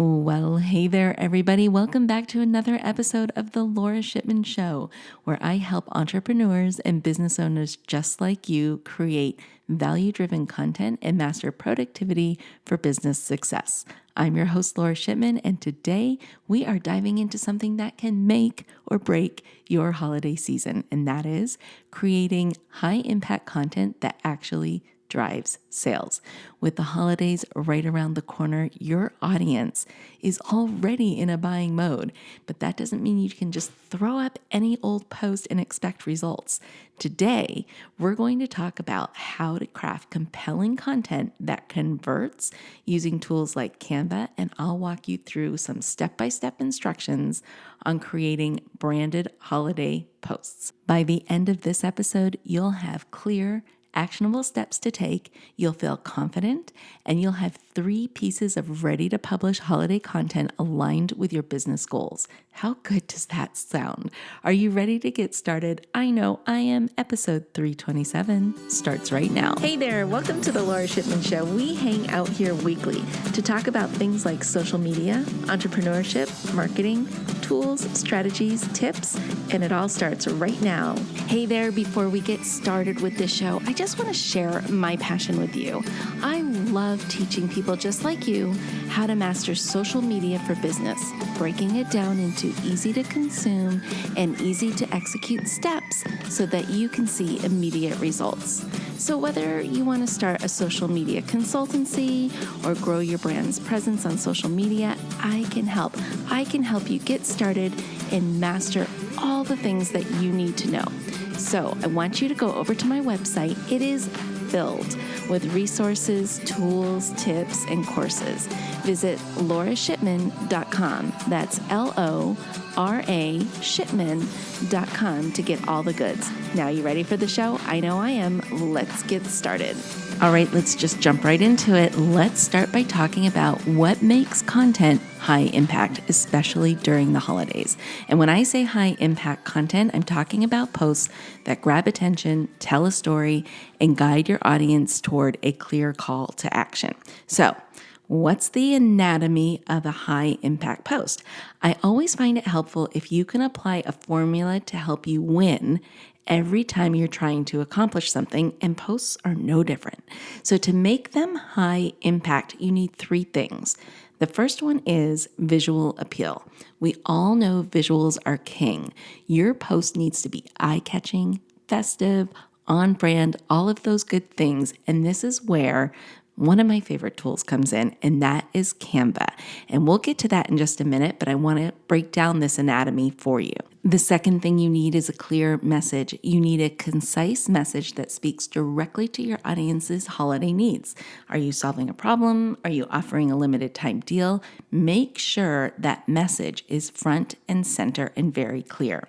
Well, hey there, everybody. Welcome back to another episode of the Lora Shipman Show, where I help entrepreneurs and business owners just like you create value-driven content and master productivity for business success. I'm your host, Lora Shipman, and today we are diving into something that can make or break your holiday season, and that is creating high-impact content that actually drives sales. With the holidays right around the corner, your audience is already in a buying mode, but that doesn't mean you can just throw up any old post and expect results. Today, we're going to talk about how to craft compelling content that converts using tools like Canva, and I'll walk you through some step-by-step instructions on creating branded holiday posts. By the end of this episode, you'll have clear, actionable steps to take, you'll feel confident, and you'll have 3 pieces of ready-to-publish holiday content aligned with your business goals. How good does that sound? Are you ready to get started? I know I am. Episode 327 starts right now. Hey there, welcome to the Lora Shipman Show. We hang out here weekly to talk about things like social media, entrepreneurship, marketing, tools, strategies, tips, and it all starts right now. Hey there, before we get started with this show, I just want to share my passion with you. I love teaching people just like you how to master social media for business, breaking it down into easy to consume and easy to execute steps so that you can see immediate results. So whether you want to start a social media consultancy or grow your brand's presence on social media, I can help. I can help you get started and master all the things that you need to know. So I want you to go over to my website. It is filled with resources, tools, tips, and courses. Visit lorashipman.com. That's L-O-R-A Shipman.com to get all the goods. Now, you ready for the show? I know I am. Let's get started. All right, let's just jump right into it. Let's start by talking about what makes content high impact, especially during the holidays. And when I say high impact content, I'm talking about posts that grab attention, tell a story, and guide your audience toward a clear call to action. So, what's the anatomy of a high impact post? I always find it helpful if you can apply a formula to help you win every time you're trying to accomplish something, and posts are no different. So to make them high impact, you need 3 things. The first one is visual appeal. We all know visuals are king. Your post needs to be eye-catching, festive, on brand, all of those good things. And this is where one of my favorite tools comes in, and that is Canva. And we'll get to that in just a minute, but I want to break down this anatomy for you. The second thing you need is a clear message. You need a concise message that speaks directly to your audience's holiday needs. Are you solving a problem? Are you offering a limited time deal? Make sure that message is front and center and very clear.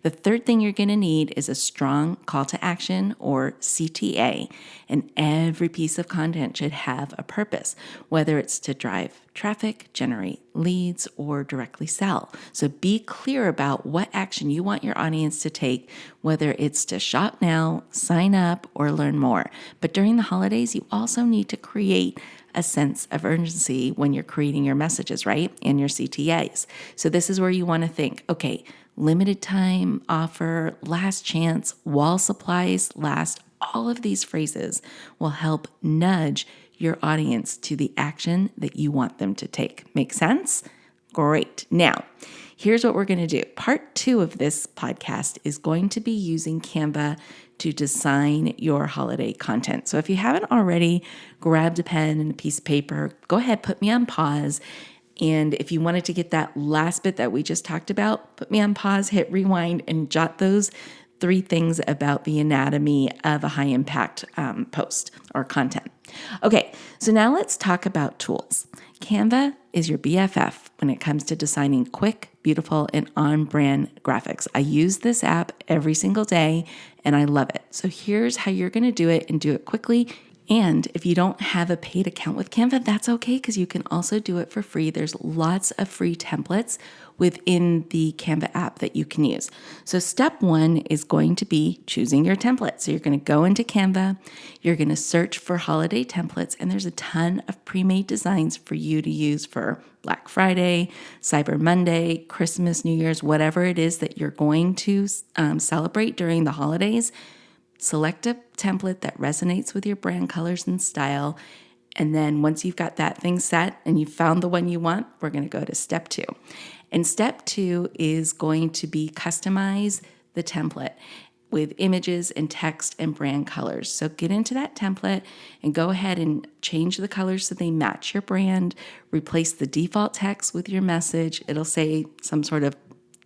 The third thing you're going to need is a strong call to action, or CTA, and every piece of content should have a purpose, whether it's to drive traffic, generate leads, or directly sell. So be clear about what action you want your audience to take, whether it's to shop now, sign up, or learn more. But during the holidays, you also need to create a sense of urgency when you're creating your messages, right? And your CTAs. So this is where you want to think, okay, limited time offer, last chance, while supplies last, all of these phrases will help nudge your audience to the action that you want them to take. Make sense? Great. Now, here's what we're going to do. Part 2 of this podcast is going to be using Canva to design your holiday content. So if you haven't already grabbed a pen and a piece of paper, go ahead, put me on pause. And if you wanted to get that last bit that we just talked about, put me on pause, hit rewind, and jot those 3 things about the anatomy of a high impact post or content. Okay, so now let's talk about tools. Canva is your BFF when it comes to designing quick, beautiful, and on-brand graphics. I use this app every single day, and I love it. So here's how you're going to do it, and do it quickly And if you don't have a paid account with Canva, that's okay because you can also do it for free. There's lots of free templates within the Canva app that you can use. So step one is going to be choosing your template. So you're going to go into Canva, you're going to search for holiday templates, and there's a ton of pre-made designs for you to use for Black Friday, Cyber Monday, Christmas, New Year's, whatever it is that you're going to celebrate during the holidays. Select a template that resonates with your brand colors and style. And then once you've got that thing set and you've found the one you want, we're going to go to step two. And step two is going to be customize the template with images and text and brand colors. So get into that template and go ahead and change the colors so they match your brand. Replace the default text with your message. It'll say some sort of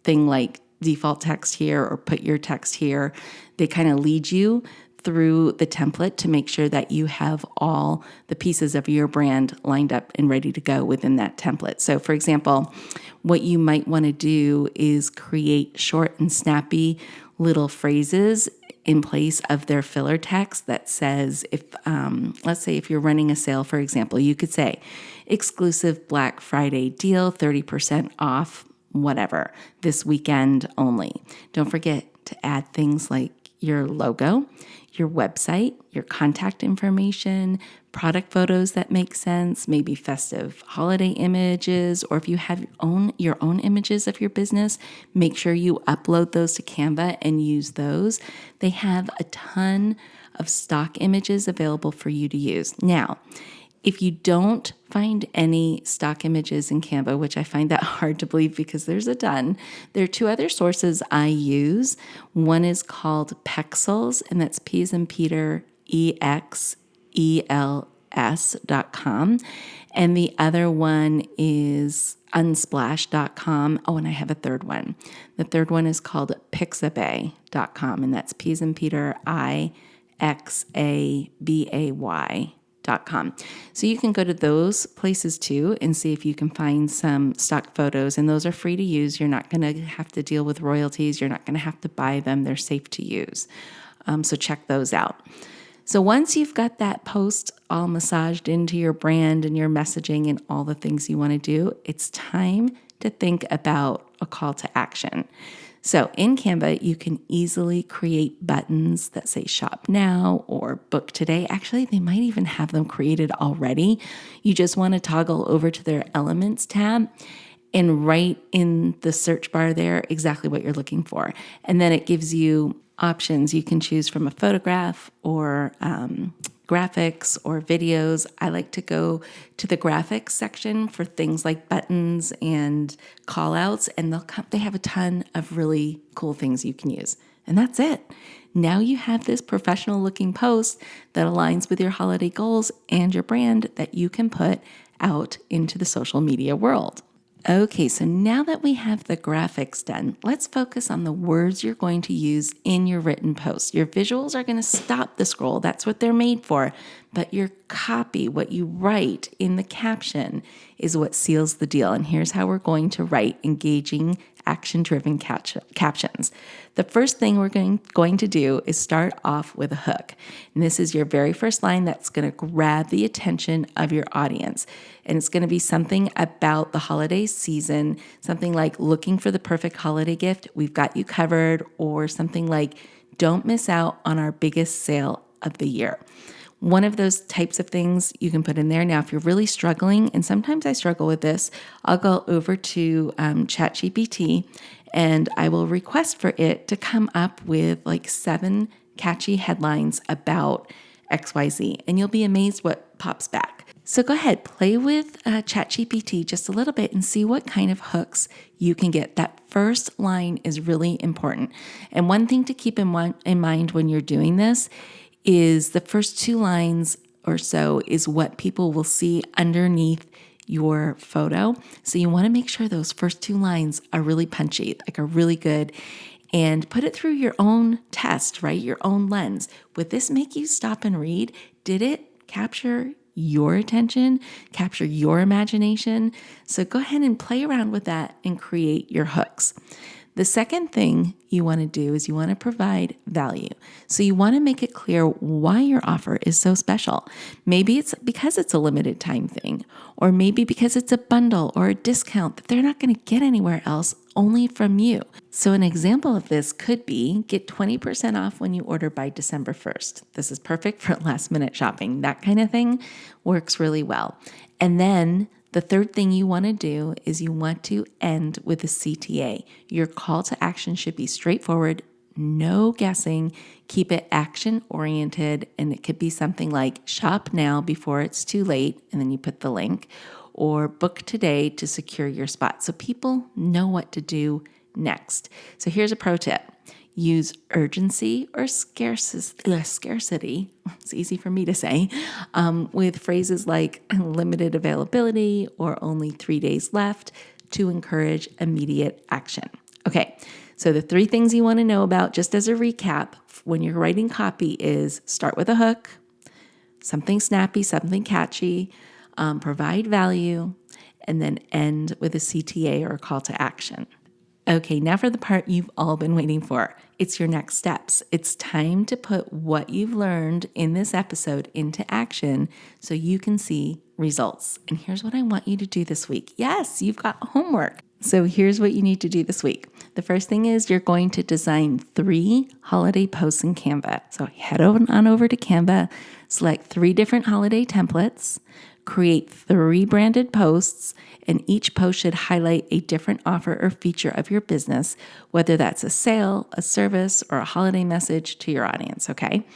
thing like default text here or put your text here. They kind of lead you through the template to make sure that you have all the pieces of your brand lined up and ready to go within that template. So for example, what you might want to do is create short and snappy little phrases in place of their filler text that says, if let's say if you're running a sale, for example, you could say exclusive Black Friday deal, 30% off, whatever, this weekend only. Don't forget to add things like your logo, your website, your contact information, product photos that make sense, maybe festive holiday images, or if you have your own images of your business, make sure you upload those to Canva and use those. They have a ton of stock images available for you to use. Now, if you don't find any stock images in Canva, which I find that hard to believe because there's a ton, there are two other sources I use. One is called Pexels, and that's P as in Peter, EXELS.com. And the other one is unsplash.com. Oh, and I have a third one. The third one is called Pixabay.com, and that's P as in Peter, IXABAY.com. So you can go to those places too and see if you can find some stock photos, and those are free to use. You're not going to have to deal with royalties. You're not going to have to buy them. They're safe to use. So check those out. So once you've got that post all massaged into your brand and your messaging and all the things you want to do, it's time to think about a call to action. So in Canva, you can easily create buttons that say shop now or book today. Actually, they might even have them created already. You just want to toggle over to their elements tab and write in the search bar there exactly what you're looking for. And then it gives you options. You can choose from a photograph or graphics or videos. I like to go to the graphics section for things like buttons and call outs, and they have a ton of really cool things you can use. And that's it. Now you have this professional looking post that aligns with your holiday goals and your brand that you can put out into the social media world. Okay, so now that we have the graphics done, let's focus on the words you're going to use in your written post. Your visuals are going to stop the scroll. That's what they're made for. But your copy, what you write in the caption, is what seals the deal. And here's how we're going to write engaging, action-driven captions. The first thing we're going to do is start off with a hook. And this is your very first line that's going to grab the attention of your audience. And it's going to be something about the holiday season, something like looking for the perfect holiday gift, we've got you covered, or something like don't miss out on our biggest sale of the year. One of those types of things you can put in there. Now, if you're really struggling, and sometimes I struggle with this, I'll go over to ChatGPT and I will request for it to come up with like 7 catchy headlines about XYZ, and you'll be amazed what pops back. So go ahead, play with ChatGPT just a little bit and see what kind of hooks you can get. That first line is really important. And one thing to keep in mind when you're doing this is the first 2 lines or so is what people will see underneath your photo. So you want to make sure those first 2 lines are really punchy, like are really good, and put it through your own test, right? Your own lens. Would this make you stop and read? Did it capture your attention, capture your imagination? So go ahead and play around with that and create your hooks. The second thing you want to do is you want to provide value. So you want to make it clear why your offer is so special. Maybe it's because it's a limited time thing, or maybe because it's a bundle or a discount that they're not going to get anywhere else, only from you. So an example of this could be get 20% off when you order by December 1st. This is perfect for last minute shopping. That kind of thing works really well. And then the third thing you want to do is you want to end with a CTA. Your call to action should be straightforward, no guessing, keep it action oriented, and it could be something like shop now before it's too late, and then you put the link, or book today to secure your spot so people know what to do next. So here's a pro tip. Use urgency or scarcity, it's easy for me to say, with phrases like limited availability or only 3 days left to encourage immediate action. Okay, so the 3 things you want to know about, just as a recap, when you're writing copy is start with a hook, something snappy, something catchy, provide value, and then end with a CTA or a call to action. Okay, now for the part you've all been waiting for. It's your next steps. It's time to put what you've learned in this episode into action so you can see results. And here's what I want you to do this week. Yes, you've got homework. So here's what you need to do this week. The first thing is you're going to design 3 holiday posts in Canva. So head on over to Canva, select 3 different holiday templates, create 3 branded posts, and each post should highlight a different offer or feature of your business, whether that's a sale, a service, or a holiday message to your audience, okay?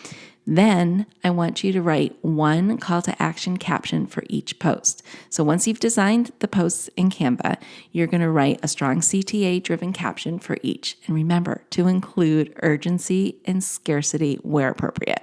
Then I want you to write 1 call to action caption for each post. So once you've designed the posts in Canva, you're going to write a strong CTA-driven caption for each. And remember to include urgency and scarcity where appropriate.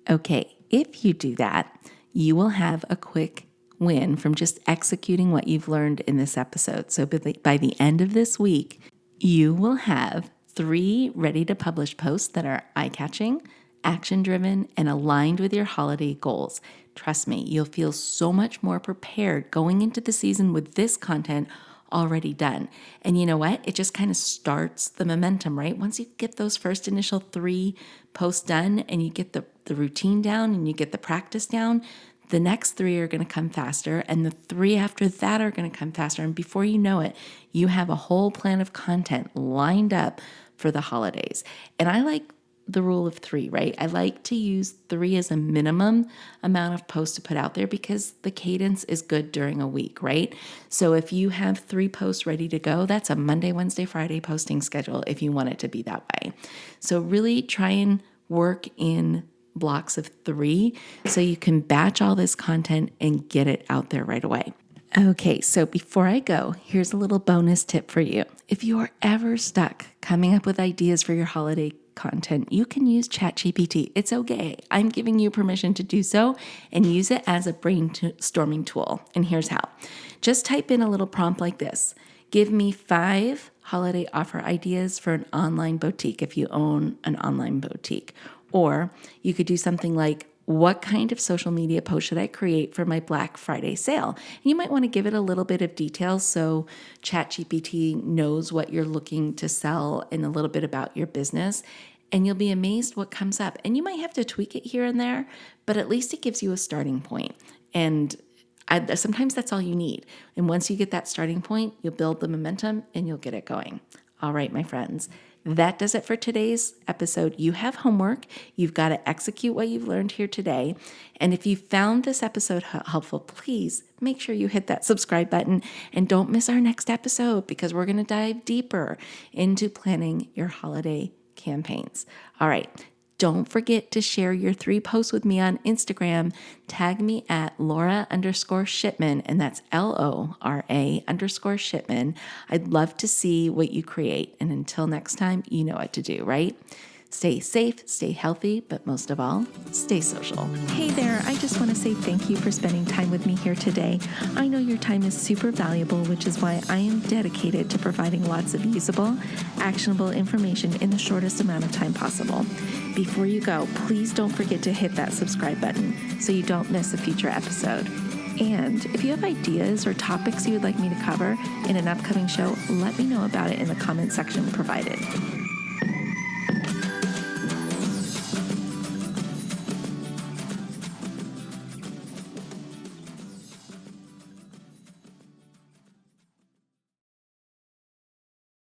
Okay, if you do that, you will have a quick win from just executing what you've learned in this episode. So by the end of this week, you will have 3 ready to publish posts that are eye-catching, action-driven, and aligned with your holiday goals. Trust me, you'll feel so much more prepared going into the season with this content already done. And you know what? It just kind of starts the momentum, right? Once you get those first initial 3 posts done and you get the routine down and you get the practice down, the next 3 are going to come faster, and the 3 after that are going to come faster. And before you know it, you have a whole plan of content lined up for the holidays. And I like the rule of 3, right? I like to use 3 as a minimum amount of posts to put out there because the cadence is good during a week, right? So if you have 3 posts ready to go, that's a Monday, Wednesday, Friday posting schedule if you want it to be that way. So really try and work in blocks of 3 so you can batch all this content and get it out there right away. Okay, so before I go, here's a little bonus tip for you. If you are ever stuck coming up with ideas for your holiday content, you can use ChatGPT. It's okay. I'm giving you permission to do so and use it as a brainstorming tool. And here's how. Just type in a little prompt like this. Give me 5 holiday offer ideas for an online boutique if you own an online boutique. Or you could do something like, what kind of social media post should I create for my Black Friday sale? And you might want to give it a little bit of detail so ChatGPT knows what you're looking to sell and a little bit about your business. And you'll be amazed what comes up. And you might have to tweak it here and there, but at least it gives you a starting point. And sometimes that's all you need. And once you get that starting point, you'll build the momentum and you'll get it going. All right, my friends. That does it for today's episode. You have homework. You've got to execute what you've learned here today. And if you found this episode helpful, please make sure you hit that subscribe button and don't miss our next episode because we're going to dive deeper into planning your holiday campaigns. All right. Don't forget to share your 3 posts with me on Instagram. Tag me at Lora_Shipman, and that's LORA_Shipman. I'd love to see what you create. And until next time, you know what to do, right? Stay safe, stay healthy, but most of all, stay social. Hey there, I just want to say thank you for spending time with me here today. I know your time is super valuable, which is why I am dedicated to providing lots of usable, actionable information in the shortest amount of time possible. Before you go, please don't forget to hit that subscribe button so you don't miss a future episode. And if you have ideas or topics you would like me to cover in an upcoming show, let me know about it in the comment section provided.